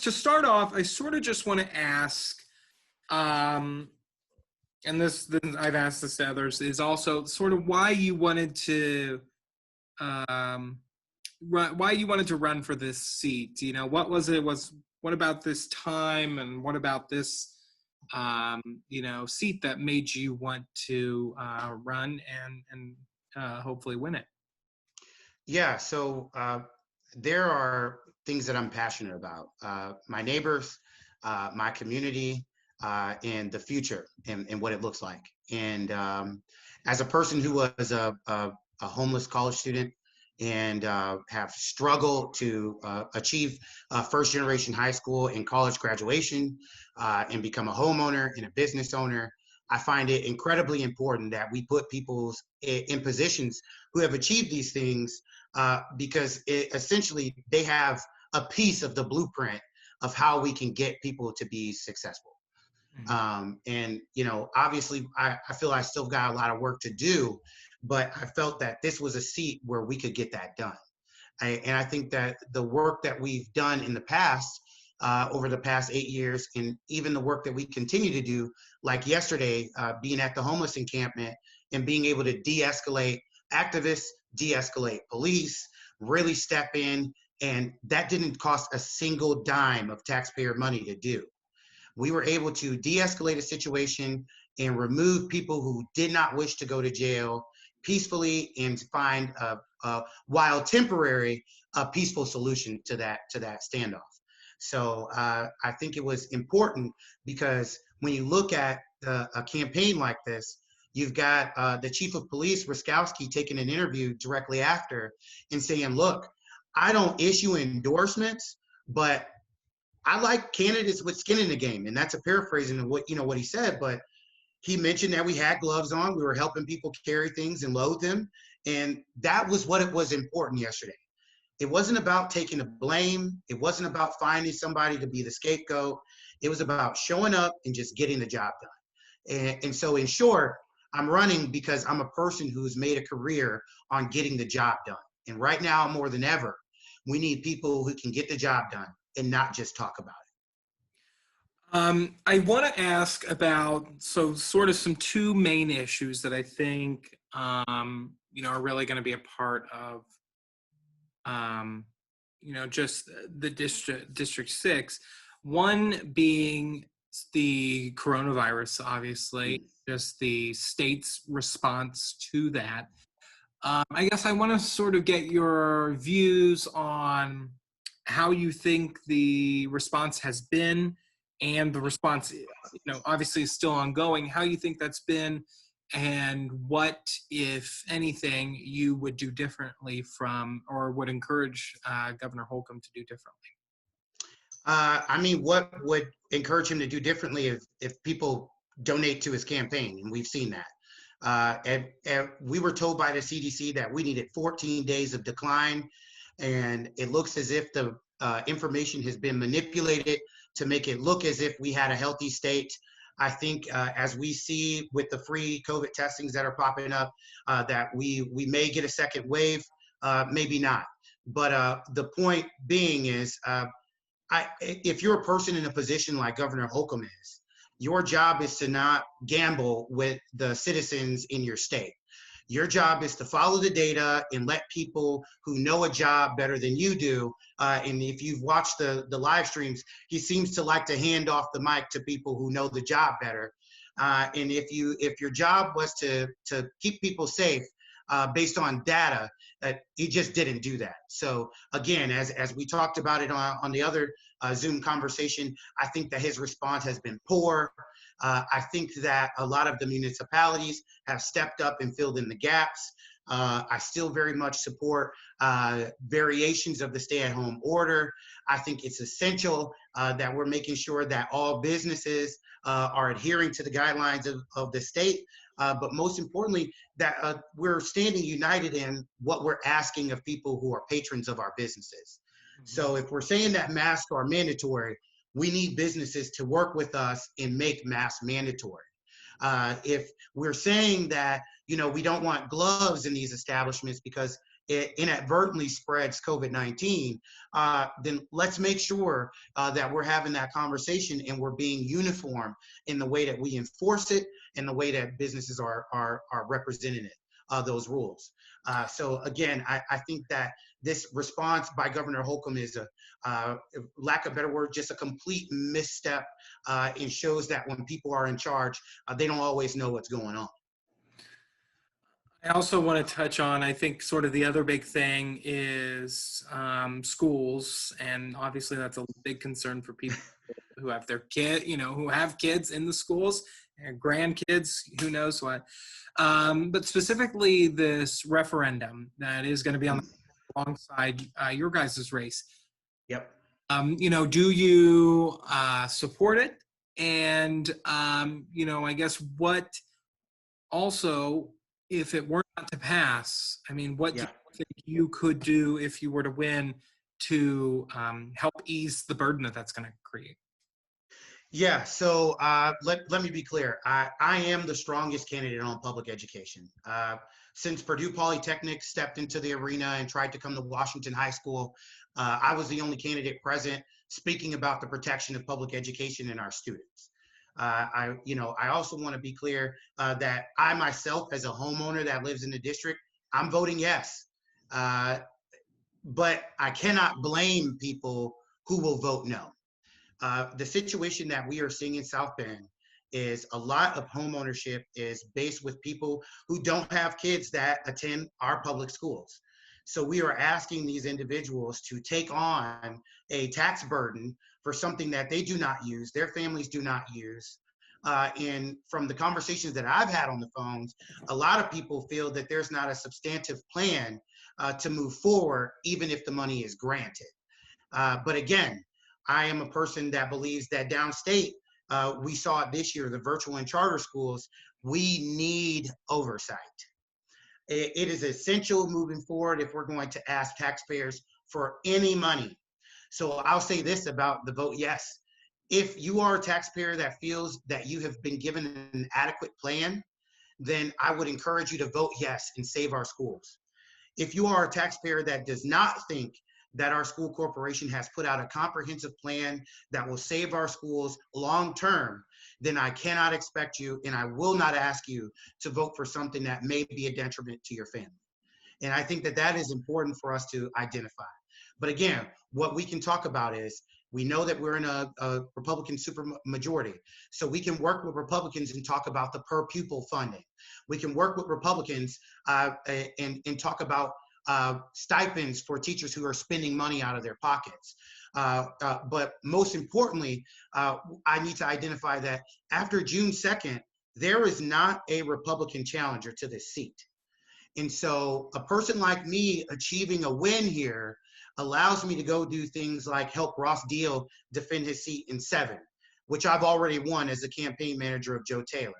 to start off, I sort of just want to ask, um, and this I've asked this to others, is also sort of why you wanted to um, why you wanted to run for this seat. You know, what was it? What about this time, and what about this seat that made you want to run and hopefully win it? Yeah, so there are things that I'm passionate about. My neighbors, my community, and the future and what it looks like. And as a person who was a homeless college student and have struggled to achieve first generation high school and college graduation and become a homeowner and a business owner, I find it incredibly important that we put people in positions who have achieved these things because essentially they have a piece of the blueprint of how we can get people to be successful. And, you know, obviously, I feel I still got a lot of work to do, but I felt that this was a seat where we could get that done. And I think that the work that we've done in the past, over the past 8 years, and even the work that we continue to do, like yesterday, being at the homeless encampment and being able to de-escalate activists, de-escalate police, really step in, and that didn't cost a single dime of taxpayer money to do. We were able to de-escalate a situation and remove people who did not wish to go to jail peacefully and find while temporary, a peaceful solution to that standoff. So I think it was important because when you look at a campaign like this, you've got the chief of police, Ruskowski, taking an interview directly after and saying, look, I don't issue endorsements, but I like candidates with skin in the game. And that's a paraphrasing of what he said, but he mentioned that we had gloves on, we were helping people carry things and load them. And that was what it was important yesterday. It wasn't about taking the blame. It wasn't about finding somebody to be the scapegoat. It was about showing up and just getting the job done. And so in short, I'm running because I'm a person who's made a career on getting the job done. And right now, more than ever, we need people who can get the job done and not just talk about it. I want to ask about sort of some two main issues that I think are really going to be a part of just the District 6. One being the coronavirus, obviously, just the state's response to that. I guess I want to sort of get your views on how you think the response has been, and the response, obviously is still ongoing, how you think that's been, and what, if anything, you would do differently or would encourage Governor Holcomb to do differently. I mean, what would encourage him to do differently if people donate to his campaign? And we've seen that. And we were told by the CDC that we needed 14 days of decline, and it looks as if the information has been manipulated to make it look as if we had a healthy state. I think as we see with the free COVID testings that are popping up, that we may get a second wave, maybe not. But the point being is, if you're a person in a position like Governor Holcomb is, your job is to not gamble with the citizens in your state. Your job is to follow the data and let people who know a job better than you do. And if you've watched the live streams, he seems to like to hand off the mic to people who know the job better. And if your job was to keep people safe based on data, he just didn't do that. So again, as we talked about it on the other Zoom conversation, I think that his response has been poor. I think that a lot of the municipalities have stepped up and filled in the gaps. I still very much support variations of the stay-at-home order. I think it's essential that we're making sure that all businesses are adhering to the guidelines of the state, but most importantly, that we're standing united in what we're asking of people who are patrons of our businesses. Mm-hmm. So if we're saying that masks are mandatory, we need businesses to work with us and make masks mandatory. If we're saying that, we don't want gloves in these establishments because it inadvertently spreads COVID-19, then let's make sure that we're having that conversation and we're being uniform in the way that we enforce it and the way that businesses are representing it, those rules. So again, I think that this response by Governor Holcomb is lack of a better word, just a complete misstep, and shows that when people are in charge, they don't always know what's going on. I also want to touch on, I think, sort of the other big thing is schools, and obviously that's a big concern for people who have their kid, who have kids in the schools, and grandkids, who knows what. But specifically, this referendum that is going to be on alongside your guys' race. Yep. Do you support it? And I guess what also, if it were not to pass, I mean, what do you think you could do if you were to win to help ease the burden that's going to create? Yeah, so let me be clear. I am the strongest candidate on public education. Since Purdue Polytechnic stepped into the arena and tried to come to Washington High School, I was the only candidate present speaking about the protection of public education and our students. I also want to be clear that I myself, as a homeowner that lives in the district, I'm voting yes. But I cannot blame people who will vote no. The situation that we are seeing in South Bend is a lot of home ownership is based with people who don't have kids that attend our public schools. So we are asking these individuals to take on a tax burden for something that they do not use, their families do not use. And from the conversations that I've had on the phones, a lot of people feel that there's not a substantive plan to move forward, even if the money is granted. But again, I am a person that believes that downstate, we saw it this year, the virtual and charter schools, we need oversight. It is essential moving forward if we're going to ask taxpayers for any money. So I'll say this about the vote yes. If you are a taxpayer that feels that you have been given an adequate plan, then I would encourage you to vote yes and save our schools. If you are a taxpayer that does not think that our school corporation has put out a comprehensive plan that will save our schools long term, then I cannot expect you and I will not ask you to vote for something that may be a detriment to your family. And I think that that is important for us to identify. But again, what we can talk about is we know that we're in a Republican supermajority. So we can work with Republicans and talk about the per pupil funding. We can work with Republicans and talk about stipends for teachers who are spending money out of their pockets. But most importantly, I need to identify that after June 2nd, there is not a Republican challenger to this seat. And so a person like me achieving a win here allows me to go do things like help Ross Deal defend his seat in 7, which I've already won as the campaign manager of Joe Taylor.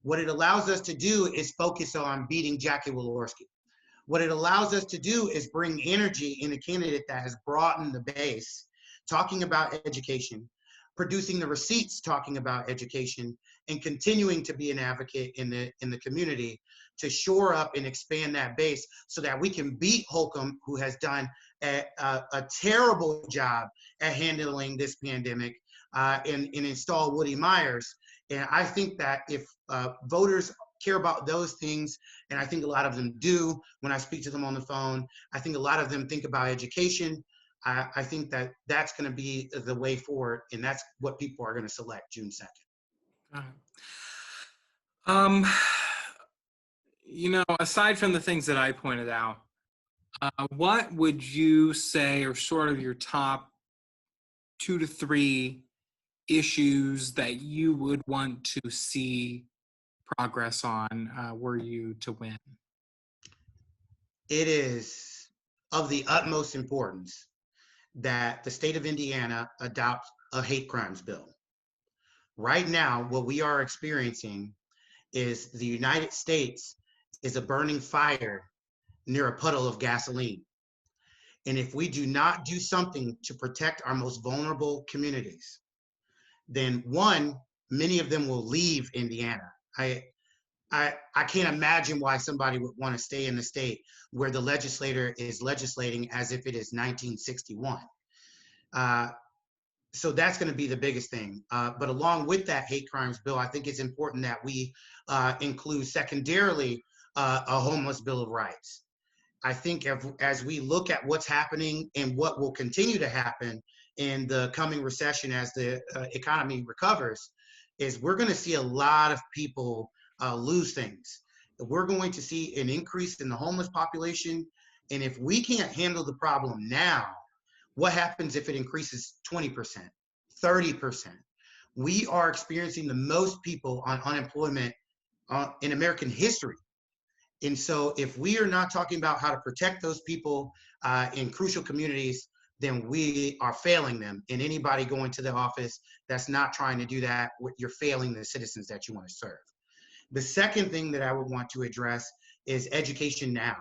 What it allows us to do is focus on beating Jackie Walorski. What it allows us to do is bring energy in a candidate that has broadened the base, talking about education, producing the receipts talking about education, and continuing to be an advocate in the community to shore up and expand that base so that we can beat Holcomb, who has done a terrible job at handling this pandemic, and install Woody Myers. And I think that if voters care about those things, and I think a lot of them do when I speak to them on the phone, I think a lot of them think about education. I think that that's going to be the way forward, and that's what people are going to select June 2nd. Aside from the things that I pointed out, what would you say are sort of your top 2 to 3 issues that you would want to see progress on were you to win? It is of the utmost importance that the state of Indiana adopt a hate crimes bill. Right now, what we are experiencing is the United States is a burning fire near a puddle of gasoline. And if we do not do something to protect our most vulnerable communities, then one, many of them will leave Indiana. I I can't imagine why somebody would want to stay in the state where the legislator is legislating as if it is 1961. Uh, so that's going to be the biggest thing. But along with that hate crimes bill, I think it's important that we include secondarily a homeless bill of rights. I think as we look at what's happening and what will continue to happen in the coming recession as the economy recovers, is we're going to see a lot of people lose things. We're going to see an increase in the homeless population. And if we can't handle the problem now, what happens if it increases 20%, 30%? We are experiencing the most people on unemployment in American history. And so if we are not talking about how to protect those people in crucial communities, then we are failing them. And anybody going to the office that's not trying to do that, you're failing the citizens that you want to serve. The second thing that I would want to address is education now,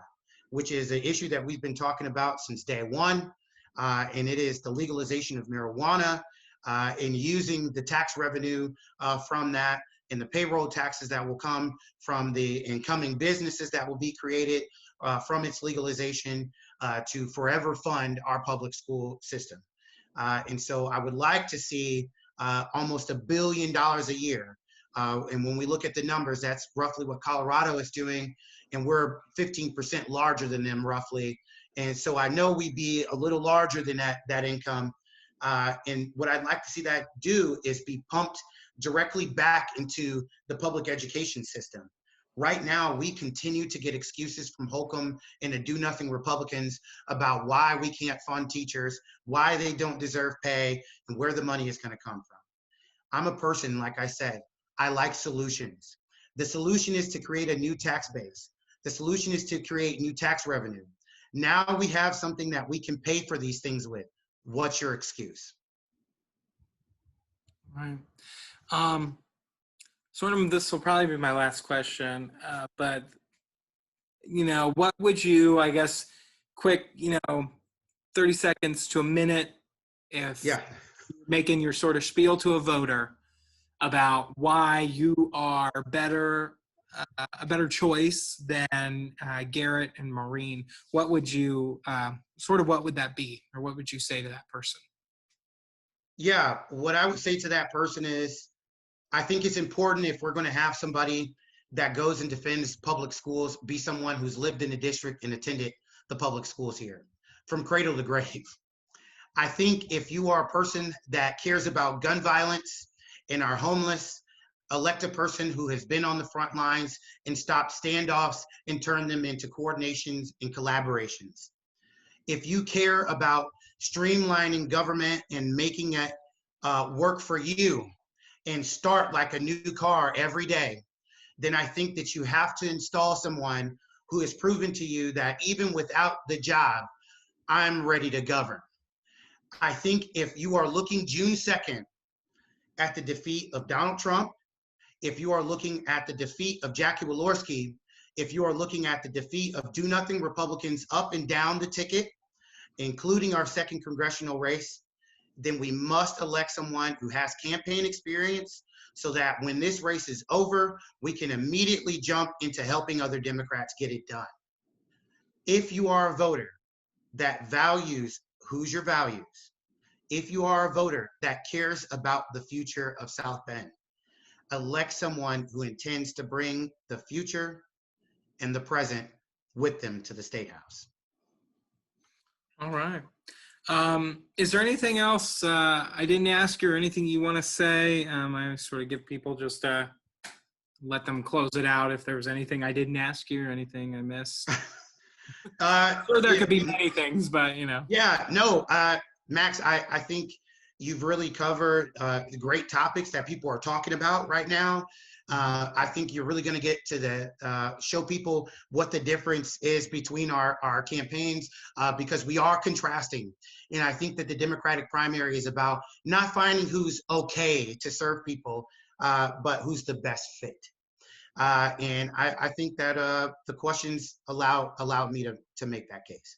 which is an issue that we've been talking about since day one. And it is the legalization of marijuana and using the tax revenue from that and the payroll taxes that will come from the incoming businesses that will be created from its legalization to forever fund our public school system. And so I would like to see almost $1 billion a year. And when we look at the numbers, that's roughly what Colorado is doing, and we're 15% larger than them roughly. And so I know we'd be a little larger than that income. And what I'd like to see that do is be pumped directly back into the public education system. Right now, we continue to get excuses from Holcomb and the do-nothing Republicans about why we can't fund teachers, why they don't deserve pay, and where the money is going to come from. I'm a person, like I said, I like solutions. The solution is to create a new tax base. The solution is to create new tax revenue. Now we have something that we can pay for these things with. What's your excuse? Right. Sort of, this will probably be my last question, but, what would you, I guess, quick, 30 seconds to a minute, if Yeah. making your sort of spiel to a voter about why you are a better choice than Garrett and Maureen, what would you, what would that be? Or what would you say to that person? Yeah, what I would say to that person is, I think it's important, if we're going to have somebody that goes and defends public schools, be someone who's lived in the district and attended the public schools here from cradle to grave. I think if you are a person that cares about gun violence and are homeless, elect a person who has been on the front lines and stopped standoffs and turned them into coordinations and collaborations. If you care about streamlining government and making it work for you and start like a new car every day, then I think that you have to install someone who has proven to you that even without the job, I'm ready to govern. I think if you are looking June 2nd at the defeat of Donald Trump, if you are looking at the defeat of Jackie Walorski, if you are looking at the defeat of do-nothing Republicans up and down the ticket, including our second congressional race, then we must elect someone who has campaign experience so that when this race is over, we can immediately jump into helping other Democrats get it done. If you are a voter that values Hoosier values, if you are a voter that cares about the future of South Bend, elect someone who intends to bring the future and the present with them to the State House. All right. Is there anything else I didn't ask you, or anything you want to say? I sort of give people just let them close it out if there was anything I didn't ask you or anything I missed. Sure, there could be many things, but Yeah, no, Max, I think you've really covered the great topics that people are talking about right now. I think you're really going to get to show people what the difference is between our campaigns because we are contrasting. And I think that the Democratic primary is about not finding who's okay to serve people, but who's the best fit. And I think that the questions allowed me to make that case.